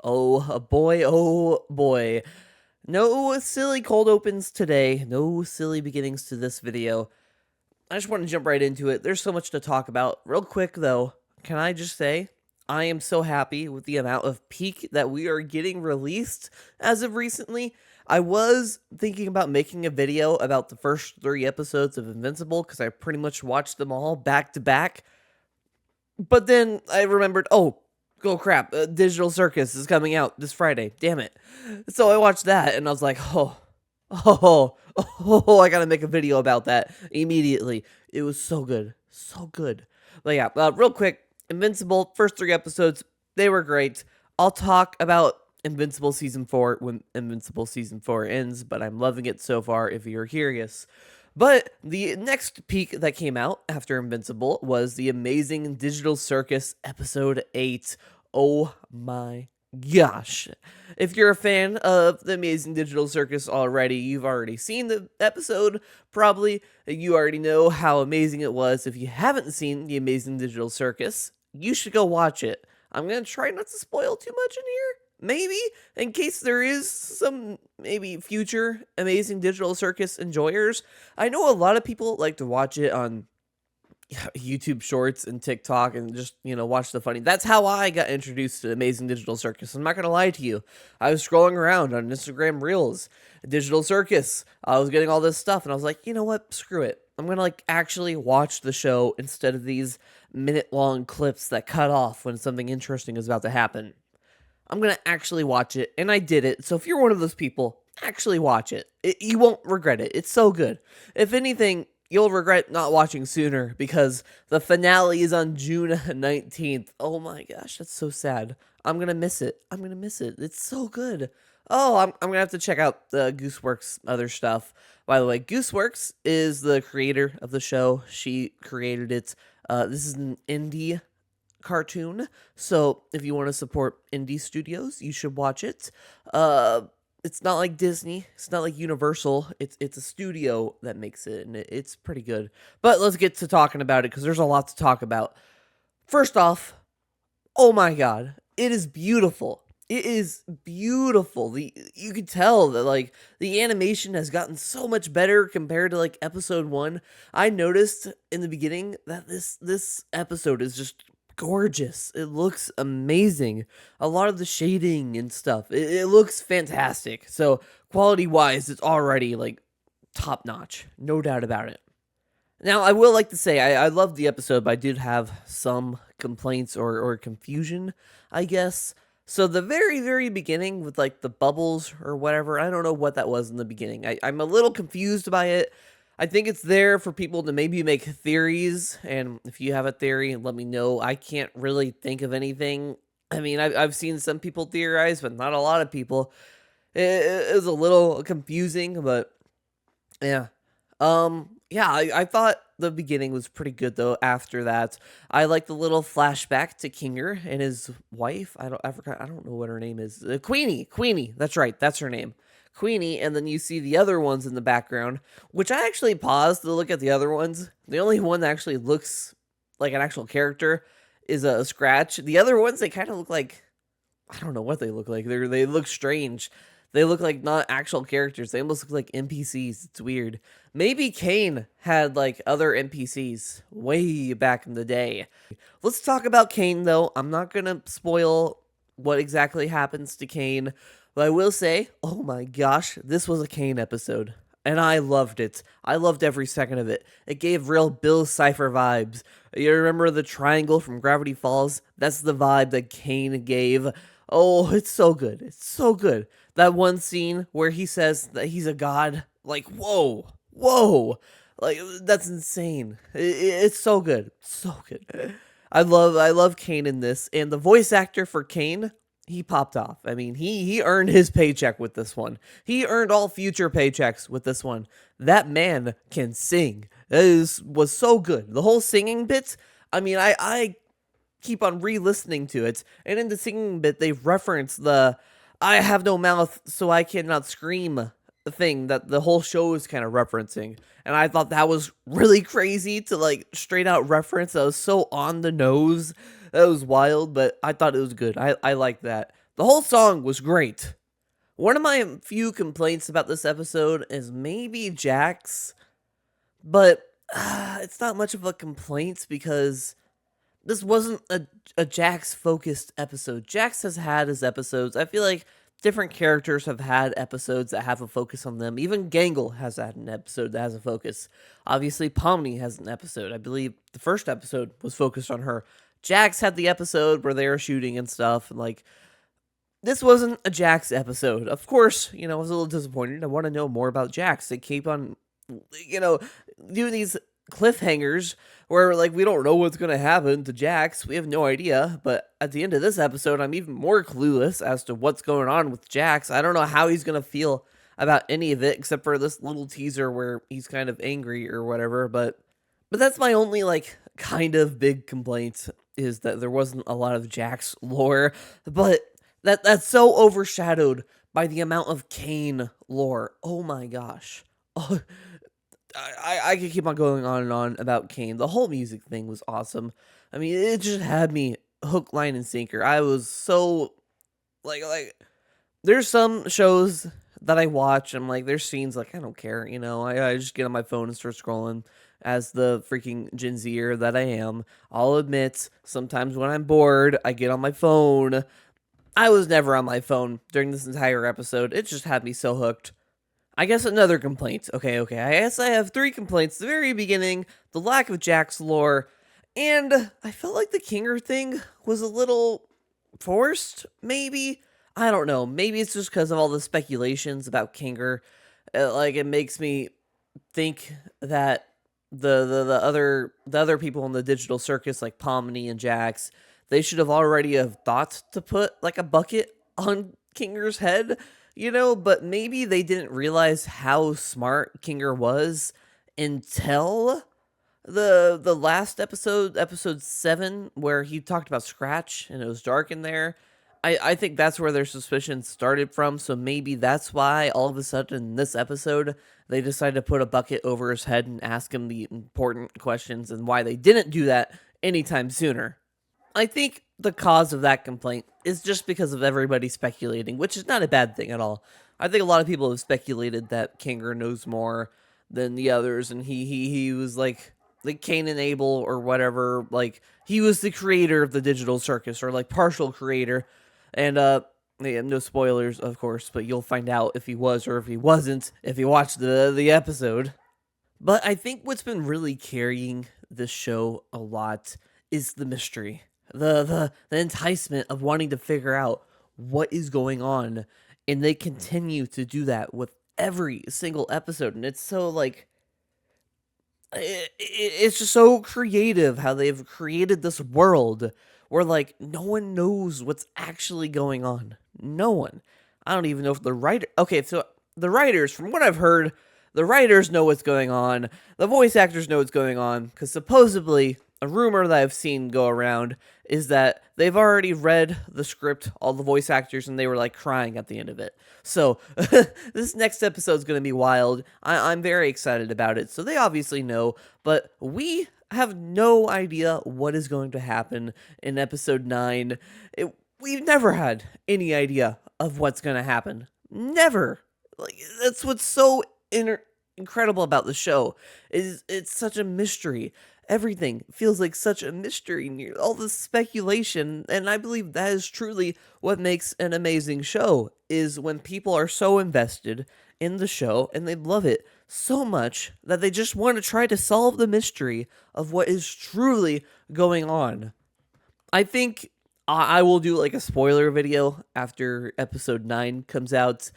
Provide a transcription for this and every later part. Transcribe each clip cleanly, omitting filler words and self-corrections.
Oh boy, oh boy. No silly cold opens today. No silly beginnings to this video. I just want to jump right into it. There's so much to talk about. Real quick though, can I just say I am so happy with the amount of peak that we are getting released as of recently. I was thinking about making a video about the first 3 episodes of Invincible because I pretty much watched them all back to back. But then I remembered, oh crap, Digital Circus is coming out this Friday. Damn it. So I watched that and I was like, I gotta make a video about that immediately. It was so good. So good. But yeah, real quick, Invincible, first 3 episodes, they were great. I'll talk about Invincible Season 4 when Invincible Season 4 ends, but I'm loving it so far if you're curious. But the next peak that came out after Invincible was the Amazing Digital Circus Episode 8. Oh my gosh. If you're a fan of the Amazing Digital Circus already, you've already seen the episode, probably. You already know how amazing it was. If you haven't seen the Amazing Digital Circus, you should go watch it. I'm going to try not to spoil too much in here. Maybe, in case there is some maybe future Amazing Digital Circus enjoyers. I know a lot of people like to watch it on YouTube Shorts and TikTok and just, watch the funny. That's how I got introduced to Amazing Digital Circus. I'm not going to lie to you. I was scrolling around on Instagram Reels, Digital Circus. I was getting all this stuff and I was like, you know what? Screw it. I'm going to actually watch the show instead of these minute-long clips that cut off when something interesting is about to happen. I'm going to actually watch it, and I did it. So if you're one of those people, actually watch it. You won't regret it. It's so good. If anything, you'll regret not watching sooner because the finale is on June 19th. Oh my gosh, that's so sad. I'm going to miss it. It's so good. Oh, I'm going to have to check out Gooseworks' other stuff. By the way, Gooseworks is the creator of the show. She created it. This is an indie cartoon, so if you want to support indie studios, you should watch it. It's not like Disney, it's not like Universal, it's a studio that makes it, and it's pretty good. But let's get to talking about it, because there's a lot to talk about. First off, oh my god, it is beautiful. It is beautiful. You can tell that the animation has gotten so much better compared to episode 1. I noticed in the beginning that this episode is just gorgeous. It looks amazing. A lot of the shading and stuff, it looks fantastic. So quality wise, it's already top notch, no doubt about it. Now I will like to say I loved the episode, but I did have some complaints or confusion, I guess. So the very beginning with the bubbles or whatever, I don't know what that was in the beginning. I'm a little confused by it. I think it's there for people to maybe make theories, and if you have a theory, let me know. I can't really think of anything. I mean, I've seen some people theorize, but not a lot of people. It was a little confusing, but yeah. I thought the beginning was pretty good though. After that, I like the little flashback to Kinger and his wife. I don't know what her name is. Queenie. That's right. That's her name. Queenie, and then you see the other ones in the background, which I actually paused to look at the other ones. The only one that actually looks like an actual character is a Scratch. The other ones, they kind of look like, I don't know what they look like. They look strange. They look like not actual characters. They almost look like NPCs. It's weird. Maybe Kane had other NPCs way back in the day. Let's talk about Kane though. I'm not going to spoil what exactly happens to Kane. But I will say, oh my gosh, this was a Kane episode. And I loved it. I loved every second of it. It gave real Bill Cipher vibes. You remember the triangle from Gravity Falls? That's the vibe that Kane gave. Oh, it's so good. It's so good. That one scene where he says that he's a god. Whoa. That's insane. It's so good. So good. I love Kane in this. And the voice actor for Kane, he popped off. I mean, he earned his paycheck with this one. He earned all future paychecks with this one. That man can sing. Was so good. The whole singing bit, I mean, I keep on re-listening to it, and in the singing bit, they reference the I have no mouth, so I cannot scream thing that the whole show is kind of referencing. And I thought that was really crazy to straight out reference. That was so on the nose. That was wild, but I thought it was good. I like that. The whole song was great. One of my few complaints about this episode is maybe Jax, but it's not much of a complaint because this wasn't a Jax focused episode. Jax has had his episodes. I feel like different characters have had episodes that have a focus on them. Even Gangle has had an episode that has a focus. Obviously, Pomni has an episode. I believe the first episode was focused on her. Jax had the episode where they were shooting and stuff, and like this wasn't a Jax episode. Of course, I was a little disappointed. I want to know more about Jax. They keep on, doing these cliffhangers where, like, we don't know what's going to happen to Jax. We have no idea. But at the end of this episode, I'm even more clueless as to what's going on with Jax. I don't know how he's going to feel about any of it, except for this little teaser where he's kind of angry or whatever. But that's my only, like, kind of big complaint, is that there wasn't a lot of Jax lore. But that's so overshadowed by the amount of Kane lore. Oh my gosh. Oh, I could keep on going on and on about Kane. The whole music thing was awesome. I mean, it just had me hook, line, and sinker. I was so like there's some shows that I watch. I'm like, there's scenes like I don't care, I just get on my phone and start scrolling. As the freaking Gen Zer that I am, I'll admit, sometimes when I'm bored, I get on my phone. I was never on my phone during this entire episode. It just had me so hooked. I guess another complaint. Okay. I guess I have 3 complaints. The very beginning, the lack of Jax lore, and I felt like the Kinger thing was a little forced, maybe? I don't know. Maybe it's just because of all the speculations about Kinger. Like, it makes me think that the other people in the digital circus, like Pomni and Jax, they should have already have thought to put like a bucket on Kinger's head, but maybe they didn't realize how smart Kinger was until the last episode 7, where he talked about Scratch and it was dark in there. I think that's where their suspicions started from, so maybe that's why all of a sudden in this episode they decided to put a bucket over his head and ask him the important questions, and why they didn't do that anytime sooner. I think the cause of that complaint is just because of everybody speculating, which is not a bad thing at all. I think a lot of people have speculated that Kinger knows more than the others, and he was like Cain and Abel or whatever. Like, he was the creator of the digital circus, or like partial creator. And yeah, no spoilers, of course, but you'll find out if he was or if he wasn't if you watch the episode. But I think what's been really carrying this show a lot is the mystery. The enticement of wanting to figure out what is going on, and they continue to do that with every single episode, and it's so like it's just so creative how they've created this world where like no one knows what's actually going on. No one. I don't even know if the writer. Okay, so the writers, from what I've heard, the writers know what's going on. The voice actors know what's going on, because supposedly a rumor that I've seen go around is that they've already read the script, all the voice actors, and they were like crying at the end of it. So this next episode is going to be wild. I'm very excited about it. So they obviously know, but we have no idea what is going to happen in episode 9. We've never had any idea of what's going to happen. Never. Like, that's what's so incredible about the show, is it's such a mystery. Everything feels like such a mystery, all the speculation, and I believe that is truly what makes an amazing show, is when people are so invested in the show and they love it so much that they just want to try to solve the mystery of what is truly going on. I think I will do like a spoiler video after episode 9 comes out,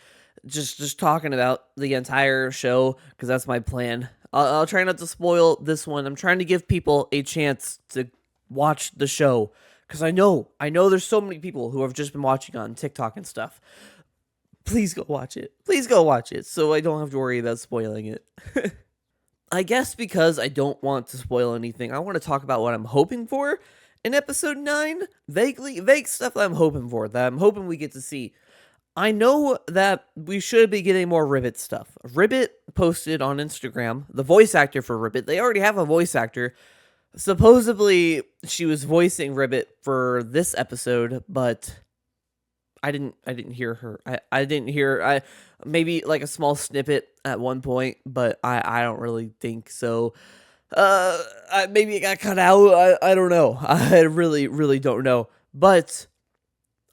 just talking about the entire show, because that's my plan. I'll try not to spoil this one. I'm trying to give people a chance to watch the show, because I know there's so many people who have just been watching on TikTok and stuff. Please go watch it. Please go watch it, so I don't have to worry about spoiling it. I guess because I don't want to spoil anything, I want to talk about what I'm hoping for in episode 9. Vague stuff that I'm hoping for, that I'm hoping we get to see. I know that we should be getting more Ribbit stuff. Ribbit posted on Instagram, the voice actor for Ribbit. They already have a voice actor. Supposedly, she was voicing Ribbit for this episode, but I didn't hear her. I didn't hear I maybe like a small snippet at one point, but I don't really think so. Maybe it got cut out. I don't know. I really don't know. But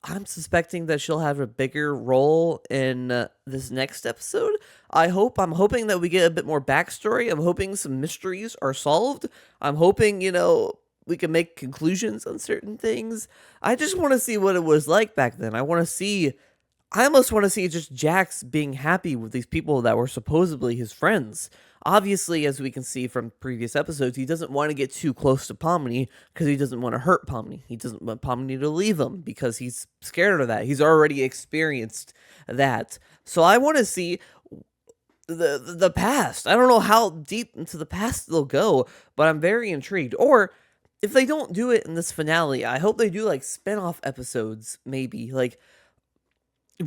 I'm suspecting that she'll have a bigger role in this next episode. I'm hoping that we get a bit more backstory. I'm hoping some mysteries are solved. I'm hoping, we can make conclusions on certain things. I just want to see what it was like back then. I almost want to see just Jax being happy with these people that were supposedly his friends. Obviously, as we can see from previous episodes, he doesn't want to get too close to Pomni because he doesn't want to hurt Pomni. He doesn't want Pomni to leave him because he's scared of that. He's already experienced that. So I want to see the past. I don't know how deep into the past they'll go, but I'm very intrigued. Or if they don't do it in this finale, I hope they do like spin-off episodes, maybe. Like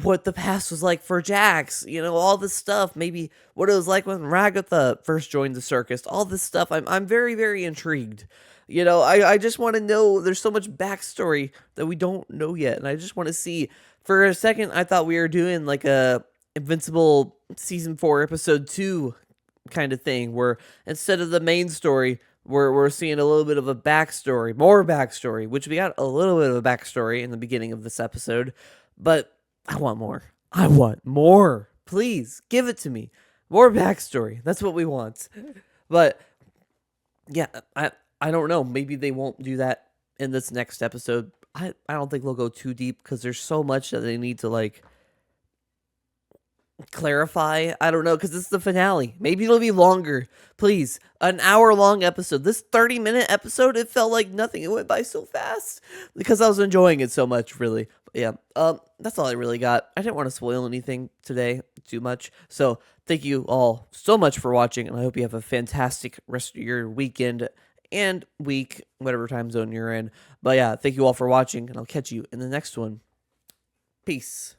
what the past was like for Jax, all this stuff, maybe what it was like when Ragatha first joined the circus, all this stuff. I'm very, very intrigued. I just want to know. There's so much backstory that we don't know yet, and I just want to see. For a second, I thought we were doing like a Invincible season 4 episode 2 kind of thing, where instead of the main story, we're seeing a little bit of a backstory, more backstory, which we got a little bit of a backstory in the beginning of this episode, but I want more. I want more. Please give it to me. More backstory. That's what we want. But yeah, I don't know. Maybe they won't do that in this next episode. I don't think they'll go too deep because there's so much that they need to like clarify. I don't know, because it's the finale. Maybe it'll be longer. Please, an hour-long episode. This 30-minute episode, it felt like nothing. It went by so fast because I was enjoying it so much, really. But yeah, that's all I really got. I didn't want to spoil anything today too much. So thank you all so much for watching, and I hope you have a fantastic rest of your weekend and week, whatever time zone you're in. But yeah, thank you all for watching, and I'll catch you in the next one. Peace.